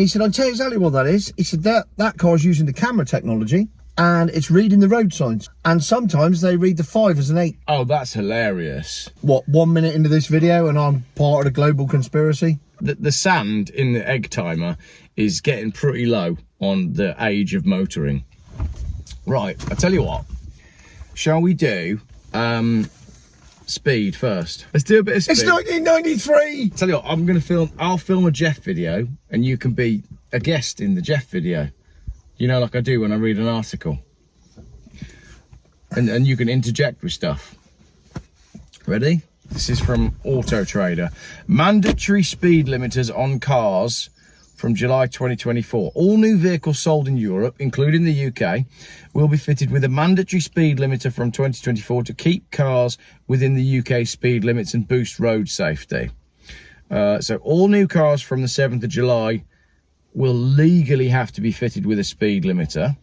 He said, I'll tell you exactly what that is. He said, that car's using the camera technology and it's reading the road signs. And sometimes they read the 5 as an 8. Oh, that's hilarious. What, 1 minute into this video and I'm part of the global conspiracy? The sand in the egg timer is getting pretty low on the age of motoring. Right, I tell you what. Shall we do speed first? Let's do a bit of speed. It's 1993! Tell you what, I'll film a Geoff video and you can be a guest in the Geoff video. You know, like I do when I read an article. And you can interject with stuff. Ready? This is from Auto Trader. Mandatory speed limiters on cars from July 2024. All new vehicles sold in Europe, including the UK, will be fitted with a mandatory speed limiter from 2024 to keep cars within the UK speed limits and boost road safety. So all new cars from the 7th of July will legally have to be fitted with a speed limiter.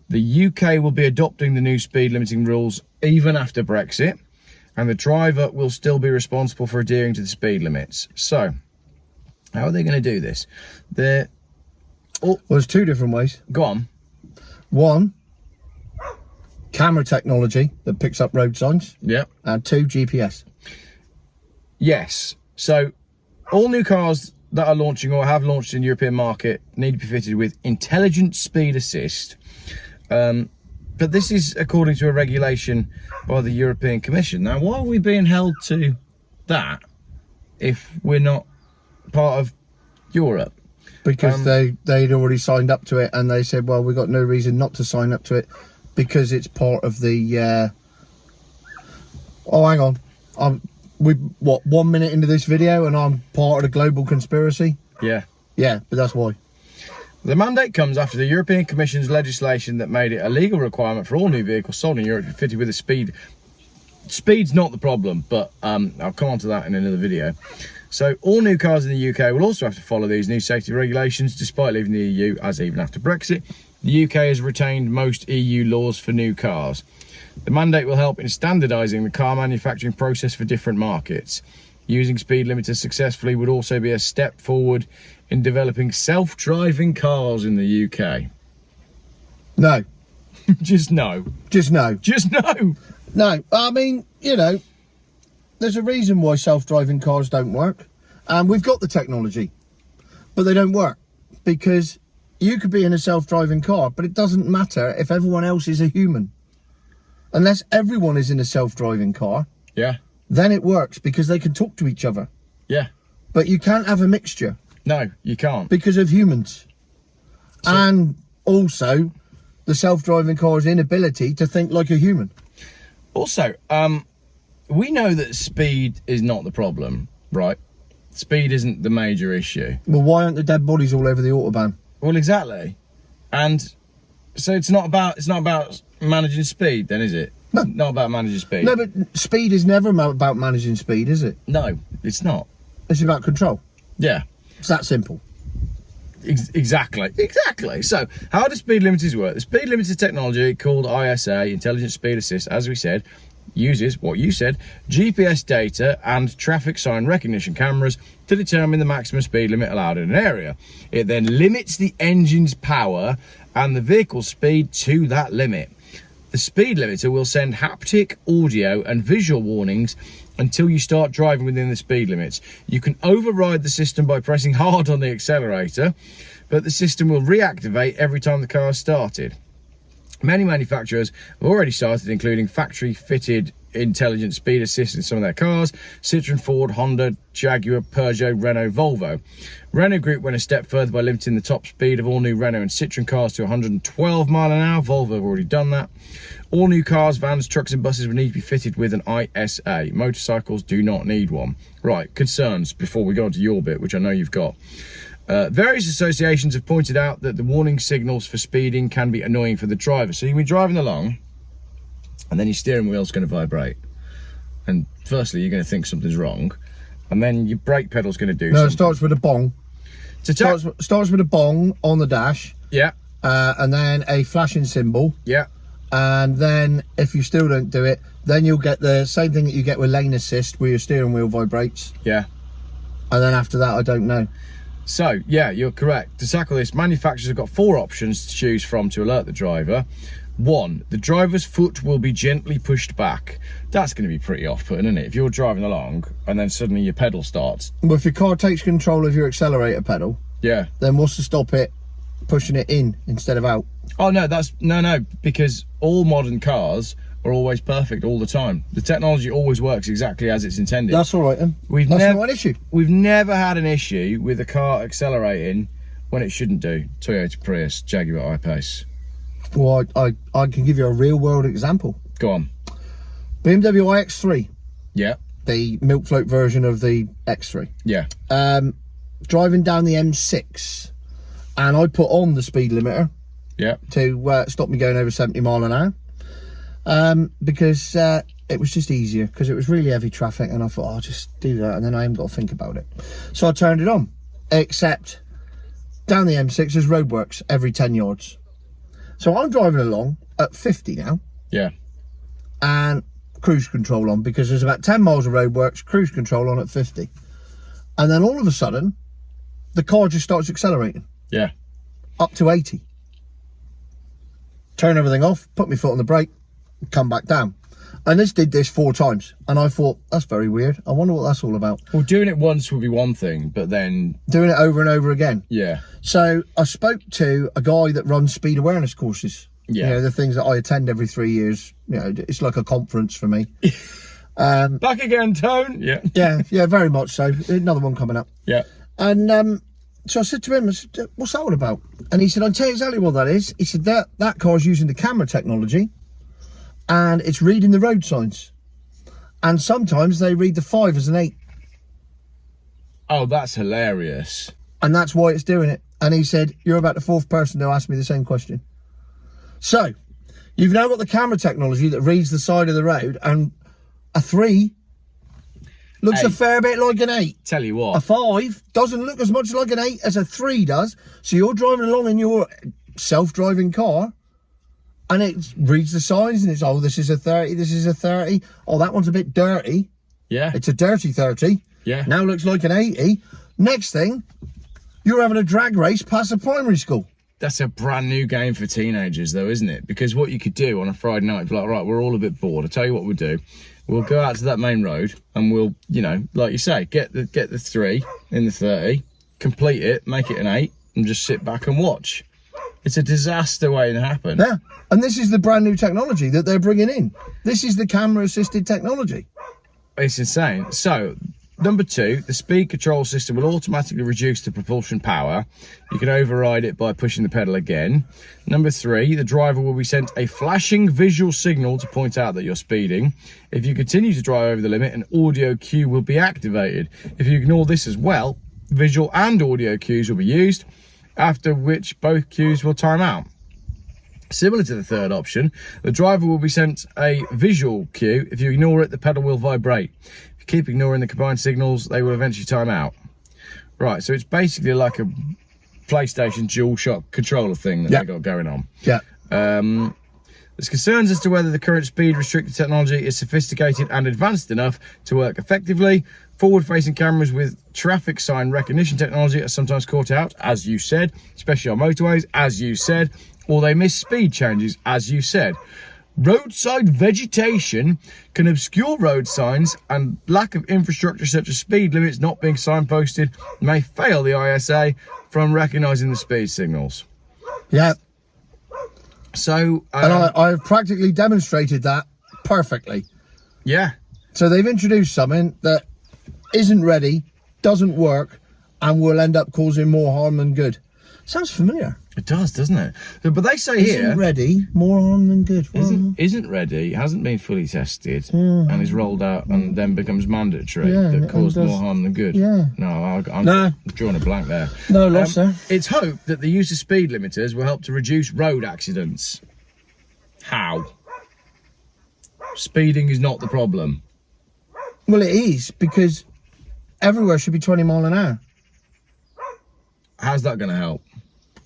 The UK will be adopting the new speed limiting rules even after Brexit, and the driver will still be responsible for adhering to the speed limits. So, how are they going to do this? Well, there's 2 different ways. Go on. 1, camera technology that picks up road signs. Yeah. And 2, GPS. Yes. So, all new cars that are launching or have launched in the European market need to be fitted with intelligent speed assist. But this is according to a regulation by the European Commission. Now, why are we being held to that if we're not part of Europe? Because they'd already signed up to it and they said, well, we've got no reason not to sign up to it because it's part of the... Oh, hang on. 1 minute into this video and I'm part of the global conspiracy? Yeah. Yeah, but that's why. The mandate comes after the European Commission's legislation that made it a legal requirement for all new vehicles sold in Europe to be fitted with a speed. Speed's not the problem, but I'll come on to that in another video. So all new cars in the UK will also have to follow these new safety regulations despite leaving the EU, as even after Brexit. The UK has retained most EU laws for new cars. The mandate will help in standardising the car manufacturing process for different markets. Using speed limiters successfully would also be a step forward in developing self-driving cars in the UK. No. Just no. Just no. Just no. No. I mean, you know, there's a reason why self-driving cars don't work. And we've got the technology, but they don't work. Because you could be in a self-driving car, but it doesn't matter if everyone else is a human. Unless everyone is in a self-driving car. Yeah. Then it works because they can talk to each other. Yeah. But you can't have a mixture. No, you can't. Because of humans. So, and also the self-driving car's inability to think like a human. Also, we know that speed is not the problem, right? Speed isn't the major issue. Well, why aren't the dead bodies all over the autobahn? Well, exactly. And so it's not about managing speed then, is it? No. Not about managing speed. No, but speed is never about managing speed, is it? No, it's not. It's about control. Yeah. It's that simple. Exactly. So, how do speed limiters work? The speed limiter technology called ISA, Intelligent Speed Assist, as we said, uses what you said, GPS data and traffic sign recognition cameras to determine the maximum speed limit allowed in an area. It then limits the engine's power and the vehicle's speed to that limit. The speed limiter will send haptic, audio and visual warnings until you start driving within the speed limits. You can override the system by pressing hard on the accelerator, but the system will reactivate every time the car is started. Many manufacturers have already started including factory-fitted intelligent speed assist in some of their cars: Citroën, Ford, Honda, Jaguar, Peugeot, Renault, Volvo. Renault Group went a step further by limiting the top speed of all new Renault and Citroën cars to 112 miles an hour. Volvo have already done that. All new cars, vans, trucks and buses will need to be fitted with an ISA. Motorcycles do not need one. Right, concerns before we go on to your bit, which I know you've got. Various associations have pointed out that the warning signals for speeding can be annoying for the driver. So you'll be driving along and then your steering wheel's going to vibrate. And firstly, you're going to think something's wrong. And then your brake pedal's going to do something. No, it starts with a bong. Starts with a bong on the dash. Yeah. And then a flashing symbol. Yeah. And then if you still don't do it, then you'll get the same thing that you get with lane assist, where your steering wheel vibrates. Yeah. And then after that, I don't know. So, yeah, you're correct. To tackle this, manufacturers have got 4 options to choose from to alert the driver. 1, the driver's foot will be gently pushed back. That's going to be pretty off-putting, isn't it? If you're driving along and then suddenly your pedal starts. Well, if your car takes control of your accelerator pedal, yeah, then what's to stop it pushing it in instead of out? Oh, no, no, because all modern cars are always perfect all the time. The technology always works exactly as it's intended. That's all right, then. That's not an issue. We've never had an issue with the car accelerating when it shouldn't do. Toyota Prius, Jaguar I-Pace. Well, I can give you a real-world example. Go on. BMW iX3. Yeah. The milk float version of the X3. Yeah. Driving down the M6, and I put on the speed limiter. Yeah. To stop me going over 70 mile an hour. Because it was just easier, because it was really heavy traffic, and I thought, I'll just do that, and then I haven't got to think about it. So I turned it on, except down the M6 there's roadworks every 10 yards. So I'm driving along at 50 now. Yeah. And cruise control on, because there's about 10 miles of roadworks, cruise control on at 50. And then all of a sudden, the car just starts accelerating. Yeah. Up to 80. Turn everything off, put my foot on the brake, come back down. And this did this 4 times, and I thought, that's very weird. I wonder what that's all about. Well, doing it once would be one thing, but then doing it over and over again. Yeah. So I spoke to a guy that runs speed awareness courses. Yeah. You know, the things that I attend every 3 years. You know, it's like a conference for me. Back again, Tone. Yeah. yeah, very much so. Another one coming up. Yeah. And so I said to him, what's that all about? And he said, I'll tell you exactly what that is. He said, that car's using the camera technology, and it's reading the road signs. And sometimes they read the 5 as an 8. Oh, that's hilarious. And that's why it's doing it. And he said, you're about the 4th person to ask me the same question. So, you've now got the camera technology that reads the side of the road, and a 3 looks a fair bit like an 8. Tell you what. A 5 doesn't look as much like an 8 as a 3 does. So you're driving along in your self-driving car, and it reads the signs, and it's, oh, this is a 30, this is a 30. Oh, that one's a bit dirty. Yeah. It's a dirty 30. Yeah. Now looks like an 80. Next thing, you're having a drag race past a primary school. That's a brand new game for teenagers, though, isn't it? Because what you could do on a Friday night, be like, right, we're all a bit bored. I'll tell you what we'll do. We'll go out to that main road, and we'll, you know, like you say, get the 3 in the 30, complete it, make it an 8, and just sit back and watch. It's a disaster waiting to happen. Yeah, and this is the brand new technology that they're bringing in. This is the camera-assisted technology. It's insane. So, number 2, the speed control system will automatically reduce the propulsion power. You can override it by pushing the pedal again. Number 3, the driver will be sent a flashing visual signal to point out that you're speeding. If you continue to drive over the limit, an audio cue will be activated. If you ignore this as well, visual and audio cues will be used, after which both cues will time out. Similar to the 3rd option, the driver will be sent a visual cue. If you ignore it, the pedal will vibrate. If you keep ignoring the combined signals, they will eventually time out. Right, so it's basically like a PlayStation DualShock controller thing that they got going on. Yeah. There's concerns as to whether the current speed restricted technology is sophisticated and advanced enough to work effectively. Forward-facing cameras with traffic sign recognition technology are sometimes caught out, as you said, especially on motorways, as you said, or they miss speed changes, as you said. Roadside vegetation can obscure road signs, and lack of infrastructure such as speed limits not being signposted may fail the ISA from recognising the speed signals. Yeah. So, and I've practically demonstrated that perfectly. Yeah. So they've introduced something that isn't ready, doesn't work, and will end up causing more harm than good. Sounds familiar. It does, doesn't it? But they say isn't here... ready, more harm than good. Isn't ready, hasn't been fully tested, and is rolled out and then becomes mandatory, that caused more harm than good. Yeah. No, I'm drawing a blank there. No loss there. It's hoped that the use of speed limiters will help to reduce road accidents. How? Speeding is not the problem. Well, it is, because everywhere should be 20 mile an hour. How's that going to help?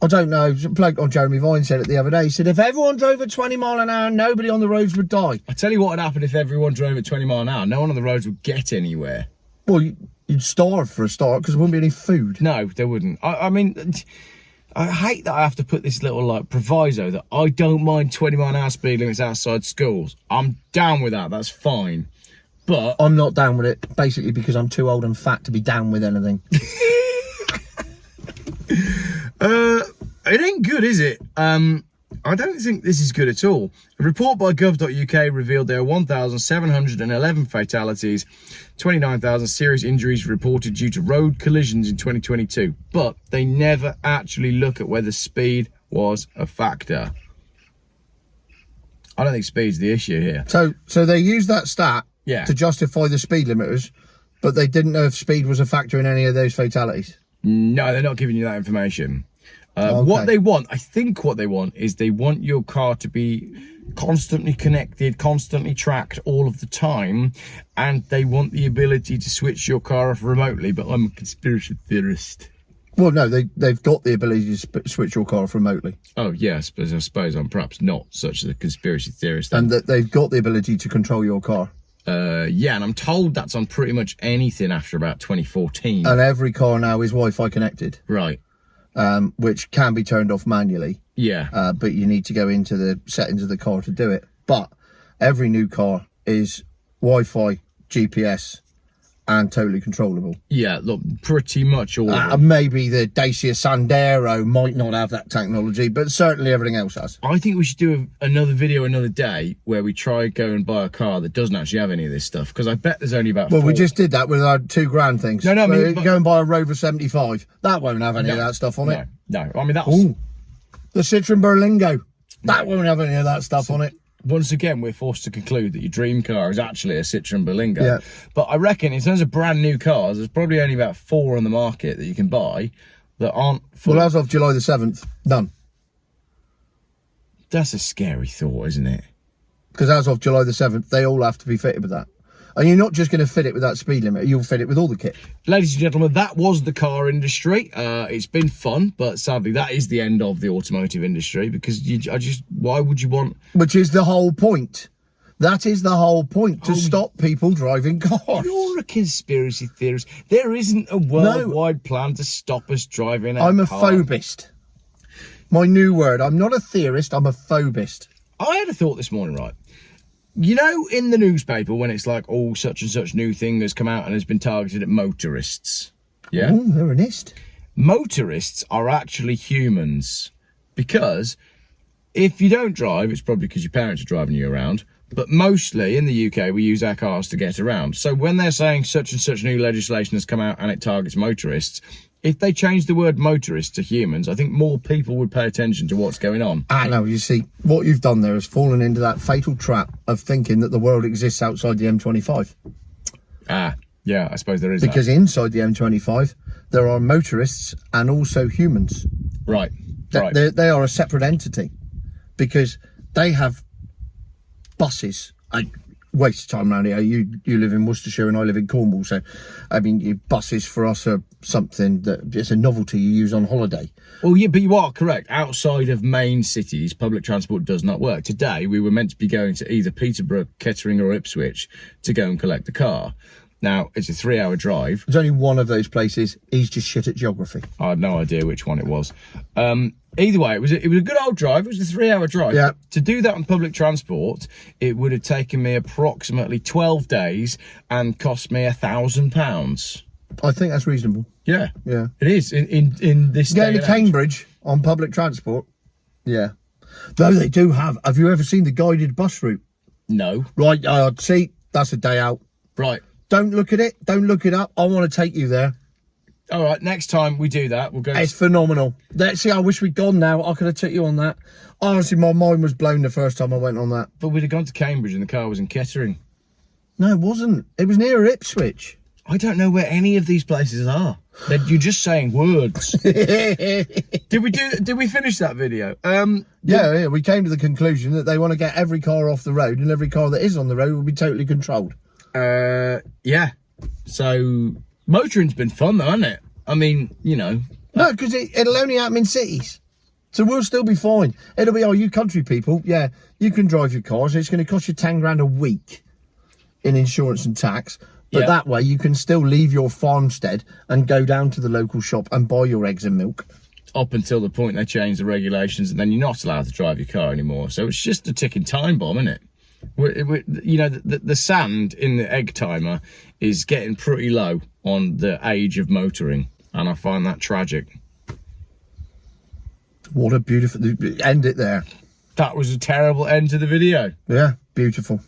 I don't know. A bloke on Jeremy Vine said it the other day. He said, if everyone drove at 20 mile an hour, nobody on the roads would die. I tell you what would happen if everyone drove at 20 mile an hour. No one on the roads would get anywhere. Well, You'd starve for a start because there wouldn't be any food. No, there wouldn't. I mean, I hate that I have to put this little like proviso that I don't mind 20-mile-an-hour speed limits outside schools. I'm down with that. That's fine. But I'm not down with it, basically because I'm too old and fat to be down with anything. It ain't good, is it? I don't think this is good at all. A report by gov.uk revealed there are 1,711 fatalities, 29,000 serious injuries reported due to road collisions in 2022. But they never actually look at whether speed was a factor. I don't think speed's the issue here. So they used that stat Yeah. to justify the speed limiters, but they didn't know if speed was a factor in any of those fatalities. No, they're not giving you that information. Okay. What they want, I think what they want is they want your car to be constantly connected, constantly tracked all of the time, and they want the ability to switch your car off remotely, but I'm a conspiracy theorist. Well, no, they've got the ability to switch your car off remotely. Oh, yeah, I suppose I'm perhaps not such a conspiracy theorist. And that they've got the ability to control your car. Yeah, and I'm told that's on pretty much anything after about 2014. And every car now is Wi-Fi connected. Right. Which can be turned off manually. Yeah. But you need to go into the settings of the car to do it. But every new car is Wi-Fi, GPS, and totally controllable. Yeah, look, pretty much all of them. Maybe the Dacia Sandero might not have that technology, but certainly everything else has. I think we should do another video another day where we try go and buy a car that doesn't actually have any of this stuff, because I bet there's only about Well, four. we just did that with our $2,000 things. No, I mean, go and buy a Rover 75. That won't have any of that stuff on it. No, I mean, that's... Ooh, the Citroen Berlingo. That won't have any of that stuff on it. Once again, we're forced to conclude that your dream car is actually a Citroen Berlingo. Yeah. But I reckon in terms of brand new cars, there's probably only about 4 on the market that you can buy that aren't full. Well, as of July the 7th, none. That's a scary thought, isn't it? Because as of July the 7th, they all have to be fitted with that. And you're not just going to fit it with that speed limit, you'll fit it with all the kit. Ladies and gentlemen, that was the car industry. It's been fun, but sadly that is the end of the automotive industry, because why would you want... Which is the whole point. That is the whole point, to stop people driving cars. You're a conspiracy theorist. There isn't a worldwide plan to stop us driving a I'm a car. phobist. My new word. I'm not a theorist, I'm a phobist. I had a thought this morning, right? You know, in the newspaper, when it's like, oh, such and such new thing has come out and has been targeted at motorists. Yeah? Oh, they're an ist. Motorists are actually humans. Because if you don't drive, it's probably because your parents are driving you around. But mostly in the UK, we use our cars to get around. So when they're saying such and such new legislation has come out and it targets motorists, if they change the word motorists to humans, I think more people would pay attention to what's going on. No, you see, what you've done there is fallen into that fatal trap of thinking that the world exists outside the M25. Yeah, I suppose there is Because inside the M25, there are motorists and also humans. Right. They are a separate entity because they have buses. I waste time around here. You live in Worcestershire and I live in Cornwall, so I mean, buses for us are something that it's a novelty you use on holiday. Well, yeah, but you are correct. Outside of main cities, public transport does not work. Today, we were meant to be going to either Peterborough, Kettering or Ipswich to go and collect the car. Now, it's a 3-hour drive. There's only one of those places. He's just shit at geography. I had no idea which one it was. Either way, it was a good old drive. It was a 3-hour drive. Yeah. To do that on public transport, it would have taken me approximately 12 days and cost me £1,000. I think that's reasonable. Yeah. Yeah. It is in this day Getting and to age. Cambridge on public transport. Yeah. Though they do have you ever seen the guided bus route? No. Right, see, that's a day out. Right. Don't look at it. Don't look it up. I want to take you there. All right, next time we do that, we'll go... It's phenomenal. See, I wish we'd gone now. I could have took you on that. Honestly, my mind was blown the first time I went on that. But we'd have gone to Cambridge and the car was in Kettering. No, it wasn't. It was near Ipswich. I don't know where any of these places are. You're just saying words. Did we finish that video? Yeah, we came to the conclusion that they want to get every car off the road and every car that is on the road will be totally controlled. Yeah. So motoring's been fun though, hasn't it? I mean, you know. No, because it'll only happen in cities. So we'll still be fine. It'll be, you country people, yeah, you can drive your cars. It's going to cost you 10 grand a week in insurance and tax. But Yeah. that way you can still leave your farmstead and go down to the local shop and buy your eggs and milk. Up until the point they change the regulations, and then you're not allowed to drive your car anymore. So it's just a ticking time bomb, isn't it? You know, the sand in the egg timer is getting pretty low on the age of motoring, and I find that tragic. What a beautiful... End it there. That was a terrible end to the video. Yeah, beautiful.